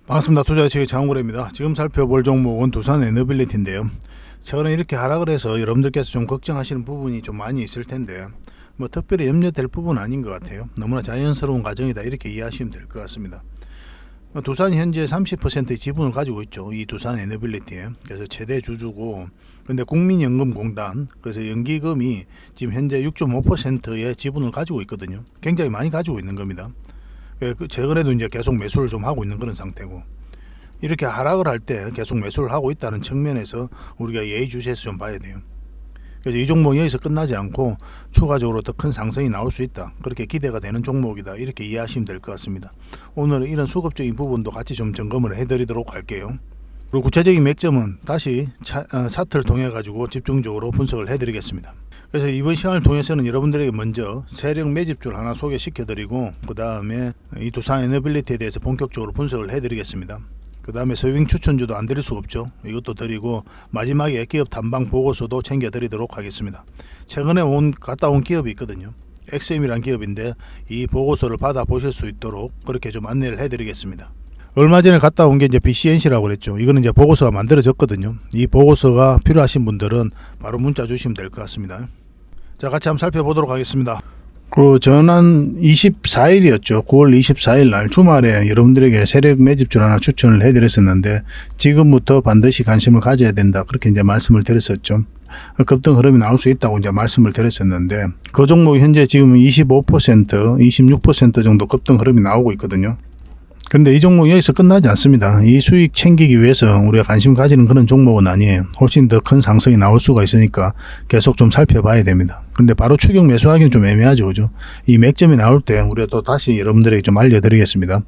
반갑습니다. 투자의 장원래입니다. 지금 살펴볼 종목은 두산 에너빌리티인데요. 최근에 이렇게 하락을 해서 여러분들께서 좀 걱정하시는 부분이 좀 많이 있을 텐데 뭐 특별히 염려될 부분은 아닌 것 같아요. 너무나 자연스러운 과정이다 이렇게 이해하시면 될 것 같습니다. 두산이 현재 30%의 지분을 가지고 있죠. 이 두산 에너빌리티에. 그래서 최대 주주고, 근데 국민연금공단, 그래서 연기금이 지금 현재 6.5%의 지분을 가지고 있거든요. 굉장히 많이 가지고 있는 겁니다. 최근에도 이제 계속 매수를 좀 하고 있는 그런 상태고, 이렇게 하락을 할 때 계속 매수를 하고 있다는 측면에서 우리가 예의주시해서 좀 봐야 돼요. 그래서 이 종목이 여기서 끝나지 않고 추가적으로 더 큰 상승이 나올 수 있다, 그렇게 기대가 되는 종목이다 이렇게 이해하시면 될 것 같습니다. 오늘은 이런 수급적인 부분도 같이 좀 점검을 해드리도록 할게요. 그리고 구체적인 맥점은 다시 차트를 통해 가지고 집중적으로 분석을 해드리겠습니다. 그래서 이번 시간을 통해서는 여러분들에게 먼저 세력 매집주를 하나 소개시켜드리고, 그 다음에 이 두산 에너빌리티에 대해서 본격적으로 분석을 해드리겠습니다. 그 다음에 서윙 추천주도 안 드릴 수 없죠. 이것도 드리고, 마지막에 기업 탐방 보고서도 챙겨드리도록 하겠습니다. 최근에 갔다 온 기업이 있거든요. XM이라는 기업인데 이 보고서를 받아보실 수 있도록 그렇게 좀 안내를 해드리겠습니다. 얼마 전에 갔다 온 게 이제 BCNC라고 그랬죠. 이거는 이제 보고서가 만들어졌거든요. 이 보고서가 필요하신 분들은 바로 문자 주시면 될 것 같습니다. 자, 같이 한번 살펴보도록 하겠습니다. 그리고 전한 24일이었죠. 9월 24일 날 주말에 여러분들에게 세력 매집주 하나 추천을 해드렸었는데, 지금부터 반드시 관심을 가져야 된다, 그렇게 이제 말씀을 드렸었죠. 급등 흐름이 나올 수 있다고 이제 말씀을 드렸었는데, 그 종목이 현재 지금 25%, 26% 정도 급등 흐름이 나오고 있거든요. 근데 이 종목이 여기서 끝나지 않습니다. 이 수익 챙기기 위해서 우리가 관심 가지는 그런 종목은 아니에요. 훨씬 더 큰 상승이 나올 수가 있으니까 계속 좀 살펴봐야 됩니다. 근데 바로 추격 매수하기는 좀 애매하죠, 그죠? 이 맥점이 나올 때 우리가 또 다시 여러분들에게 좀 알려드리겠습니다.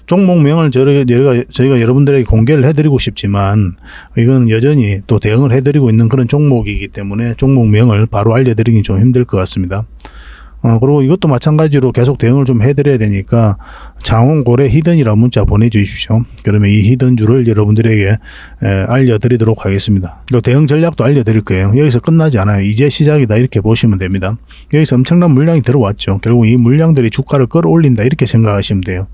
종목명을 저희가 여러분들에게 공개를 해드리고 싶지만, 이건 여전히 또 대응을 해드리고 있는 그런 종목이기 때문에 종목명을 바로 알려드리기 좀 힘들 것 같습니다. 그리고 이것도 마찬가지로 계속 대응을 좀 해드려야 되니까 장원고래 히든이라는 문자 보내주십시오. 그러면 이 히든주를 여러분들에게 알려드리도록 하겠습니다. 또 대응 전략도 알려드릴 거예요. 여기서 끝나지 않아요. 이제 시작이다 이렇게 보시면 됩니다. 여기서 엄청난 물량이 들어왔죠. 결국 이 물량들이 주가를 끌어올린다 이렇게 생각하시면 돼요.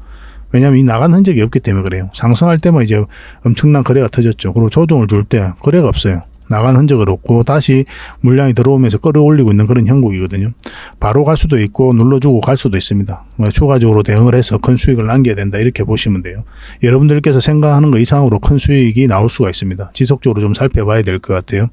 왜냐하면 이 나간 흔적이 없기 때문에 그래요. 상승할 때만 이제 엄청난 거래가 터졌죠. 그리고 조정을 줄 때 거래가 없어요. 나간 흔적을 없고 다시 물량이 들어오면서 끌어올리고 있는 그런 형국이거든요. 바로 갈 수도 있고 눌러주고 갈 수도 있습니다. 추가적으로 대응을 해서 큰 수익을 남겨야 된다 이렇게 보시면 돼요. 여러분들께서 생각하는 것 이상으로 큰 수익이 나올 수가 있습니다. 지속적으로 좀 살펴봐야 될 것 같아요.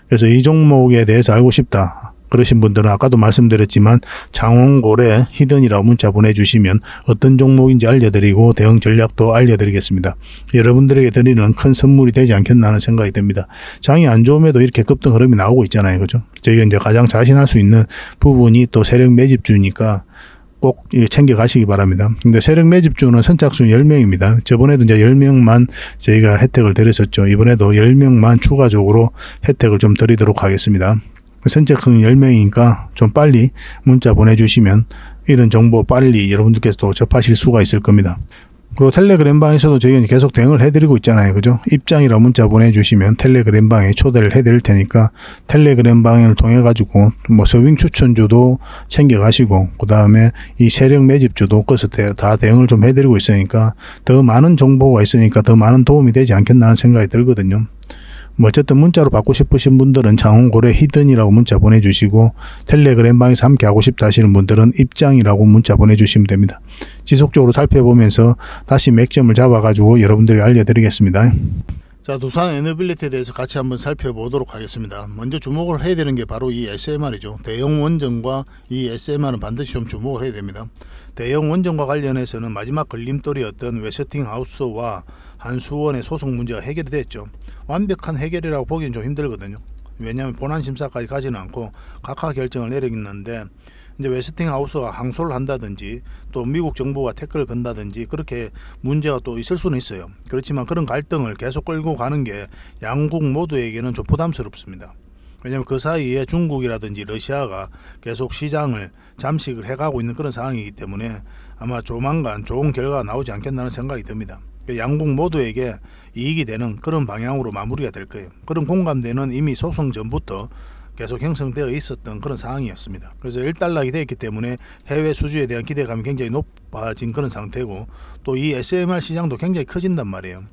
그래서 이 종목에 대해서 알고 싶다 그러신 분들은 아까도 말씀드렸지만 장원고래 히든이라고 문자 보내주시면 어떤 종목인지 알려드리고 대응 전략도 알려드리겠습니다. 여러분들에게 드리는 큰 선물이 되지 않겠나 하는 생각이 듭니다. 장이 안 좋음에도 이렇게 급등 흐름이 나오고 있잖아요, 그죠? 저희가 이제 가장 자신할 수 있는 부분이 또 세력 매집주니까 꼭 챙겨 가시기 바랍니다. 근데 세력 매집주는 선착순 10명입니다. 저번에도 이제 10명만 저희가 혜택을 드렸었죠. 이번에도 10명만 추가적으로 혜택을 좀 드리도록 하겠습니다. 선착순 10명이니까 좀 빨리 문자 보내주시면 이런 정보 빨리 여러분들께서도 접하실 수가 있을 겁니다. 그리고 텔레그램 방에서도 저희가 계속 대응을 해드리고 있잖아요, 그죠? 입장이라 문자 보내주시면 텔레그램 방에 초대를 해드릴 테니까 텔레그램 방을 통해 가지고 뭐 서윙 추천주도 챙겨 가시고, 그 다음에 이 세력 매집주도 그래서 다 대응을 좀 해드리고 있으니까 더 많은 정보가 있으니까 더 많은 도움이 되지 않겠나 하는 생각이 들거든요. 뭐 어쨌든 문자로 받고 싶으신 분들은 장원고래 히든이라고 문자 보내주시고, 텔레그램 방에서 함께 하고 싶다 하시는 분들은 입장이라고 문자 보내주시면 됩니다. 지속적으로 살펴보면서 다시 맥점을 잡아가지고 여러분들에게 알려드리겠습니다. 자, 두산 에너빌리티에 대해서 같이 한번 살펴보도록 하겠습니다. 먼저 주목을 해야 되는 게 바로 이 SMR이죠. 대형 원전과 이 SMR은 반드시 좀 주목을 해야 됩니다. 대형 원전과 관련해서는 마지막 걸림돌이었던 웨스팅하우스와 한수원의 소송 문제가 해결이 됐죠. 완벽한 해결이라고 보기는 좀 힘들거든요. 왜냐하면 본안 심사까지 가지는 않고 각하 결정을 내리겠는데, 이제 웨스팅하우스가 항소를 한다든지 또 미국 정부가 태클을 건다든지 그렇게 문제가 또 있을 수는 있어요. 그렇지만 그런 갈등을 계속 끌고 가는 게 양국 모두에게는 좀 부담스럽습니다. 왜냐하면 그 사이에 중국이라든지 러시아가 계속 시장을 잠식을 해가고 있는 그런 상황이기 때문에 아마 조만간 좋은 결과가 나오지 않겠나는 생각이 듭니다. 양국 모두에게 이익이 되는 그런 방향으로 마무리가 될 거예요. 그런 공감대는 이미 소송 전부터 계속 형성되어 있었던 그런 상황이었습니다. 그래서 일단락이 되었기 때문에 해외 수주에 대한 기대감이 굉장히 높아진 그런 상태고, 또 이 SMR 시장도 굉장히 커진단 말이에요.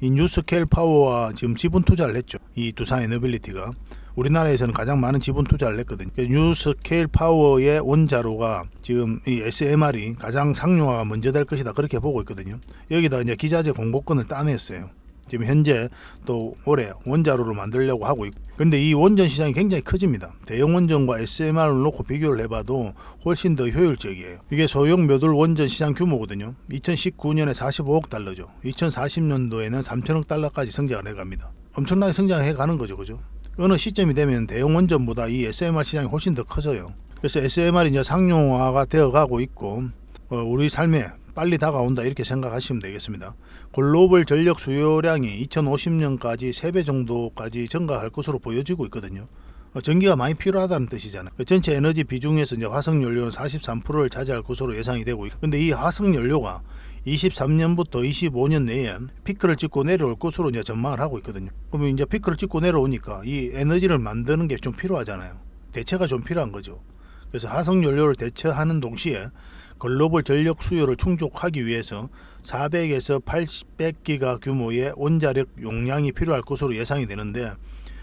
이 뉴스케일 파워와 지금 지분 투자를 했죠. 이 두산 에너빌리티가 우리나라에서는 가장 많은 지분 투자를 했거든요. 뉴스케일 파워의 원자로가 지금 이 SMR이 가장 상용화가 먼저 될 것이다, 그렇게 보고 있거든요. 여기다 이제 기자재 공급권을 따냈어요. 지금 현재 또 올해 원자로를 만들려고 하고 있고, 근데 이 원전 시장이 굉장히 커집니다. 대형 원전과 SMR을 놓고 비교를 해봐도 훨씬 더 효율적이에요. 이게 소형 묘들 원전 시장 규모거든요. 2019년에 45억 달러죠. 2040년도에는 3천억 달러까지 성장을 해갑니다. 엄청나게 성장해 가는 거죠, 그죠? 어느 시점이 되면 대형 원전보다 이 SMR 시장이 훨씬 더 커져요. 그래서 SMR이 이제 상용화가 되어가고 있고, 우리 삶에 빨리 다가온다, 이렇게 생각하시면 되겠습니다. 글로벌 전력 수요량이 2050년까지 3배 정도까지 증가할 것으로 보여지고 있거든요. 전기가 많이 필요하다는 뜻이잖아요. 전체 에너지 비중에서 이제 화석연료는 43%를 차지할 것으로 예상이 되고 있고, 근데 이 화석연료가 23년부터 25년 내에 피크를 찍고 내려올 것으로 이제 전망을 하고 있거든요. 그러면 이제 피크를 찍고 내려오니까 이 에너지를 만드는 게 좀 필요하잖아요. 대체가 좀 필요한 거죠. 그래서 화석연료를 대체하는 동시에 글로벌 전력 수요를 충족하기 위해서 400에서 800기가 규모의 원자력 용량이 필요할 것으로 예상이 되는데,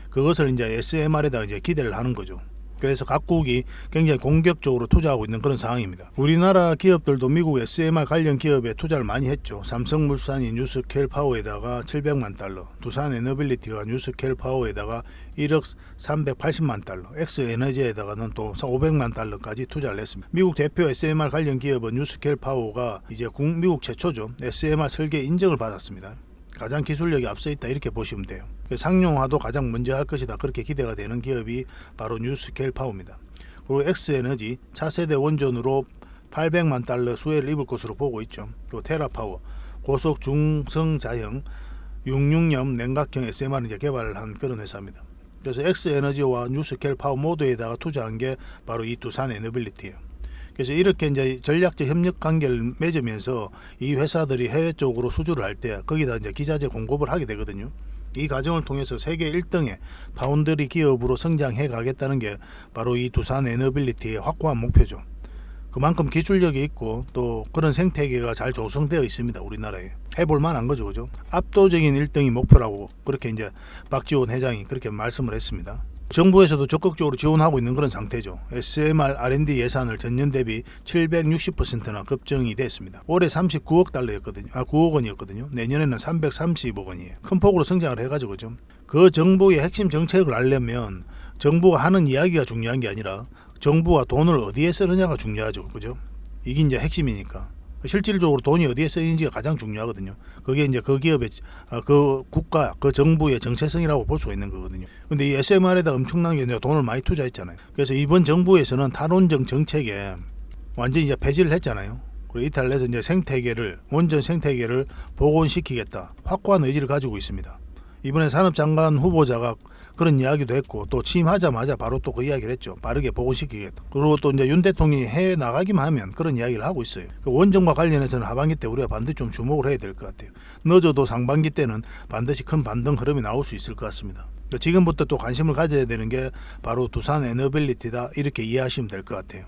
그것을 이제 SMR에다 이제 기대를 하는 거죠. 그래서 각국이 굉장히 공격적으로 투자하고 있는 그런 상황입니다. 우리나라 기업들도 미국 SMR 관련 기업에 투자를 많이 했죠. 삼성물산이 뉴스케일 파워에다가 700만 달러, 두산 에너빌리티가 뉴스케일 파워에다가 1억 380만 달러, 엑스에너지에다가는 또 500만 달러까지 투자를 했습니다. 미국 대표 SMR 관련 기업은 뉴스케일 파워가 이제 미국 최초죠. SMR 설계 인정을 받았습니다. 가장 기술력이 앞서 있다, 이렇게 보시면 돼요. 상용화도 가장 먼저 할 것이다, 그렇게 기대가 되는 기업이 바로 뉴스케일 파워입니다. 그리고 엑스에너지 차세대 원전으로 800만 달러 수혜를 입을 것으로 보고 있죠. 그리고 테라파워 고속 중성자형 66년 냉각형 SMR을 이제 개발을 한 그런 회사입니다. 그래서 엑스에너지와 뉴스케일 파워 모두에다가 투자한 게 바로 이 두산 에너빌리티예요. 그래서 이렇게 이제 전략적 협력 관계를 맺으면서 이 회사들이 해외 쪽으로 수주를 할 때 거기다 이제 기자재 공급을 하게 되거든요. 이 과정을 통해서 세계 1등의 파운드리 기업으로 성장해 가겠다는 게 바로 이 두산 에너빌리티의 확고한 목표죠. 그만큼 기술력이 있고 또 그런 생태계가 잘 조성되어 있습니다. 우리나라에 해볼 만한 거죠, 그죠? 압도적인 1등이 목표라고 그렇게 이제 박지원 회장이 그렇게 말씀을 했습니다. 정부에서도 적극적으로 지원하고 있는 그런 상태죠. SMR R&D 예산을 전년 대비 760%나 급증이 됐습니다. 올해 39억 달러였거든요. 9억 원이었거든요. 내년에는 330억 원이에요. 큰 폭으로 성장을 해가지고 좀 그 정부의 핵심 정책을 알려면 정부가 하는 이야기가 중요한 게 아니라 정부가 돈을 어디에 쓰느냐가 중요하죠, 그죠? 이게 이제 핵심이니까. 실질적으로 돈이 어디에 쓰이는지가 가장 중요하거든요. 그게 이제 그 기업의 그 국가 그 정부의 정체성이라고 볼 수 있는 거거든요. 근데 이 SMR에다 엄청나게 돈을 많이 투자했잖아요. 그래서 이번 정부에서는 탈원전 정책에 완전히 이제 폐지를 했잖아요. 그리고 이탈해서 이제 원전 생태계를 복원시키겠다, 확고한 의지를 가지고 있습니다. 이번에 산업장관 후보자가 그런 이야기도 했고, 또 취임하자마자 바로 또 그 이야기를 했죠. 빠르게 복원시키겠다. 그리고 또 이제 윤 대통령이 해외 나가기만 하면 그런 이야기를 하고 있어요. 원전과 관련해서는 하반기 때 우리가 반드시 좀 주목을 해야 될 것 같아요. 늦어도 상반기 때는 반드시 큰 반등 흐름이 나올 수 있을 것 같습니다. 지금부터 또 관심을 가져야 되는 게 바로 두산 에너빌리티다, 이렇게 이해하시면 될 것 같아요.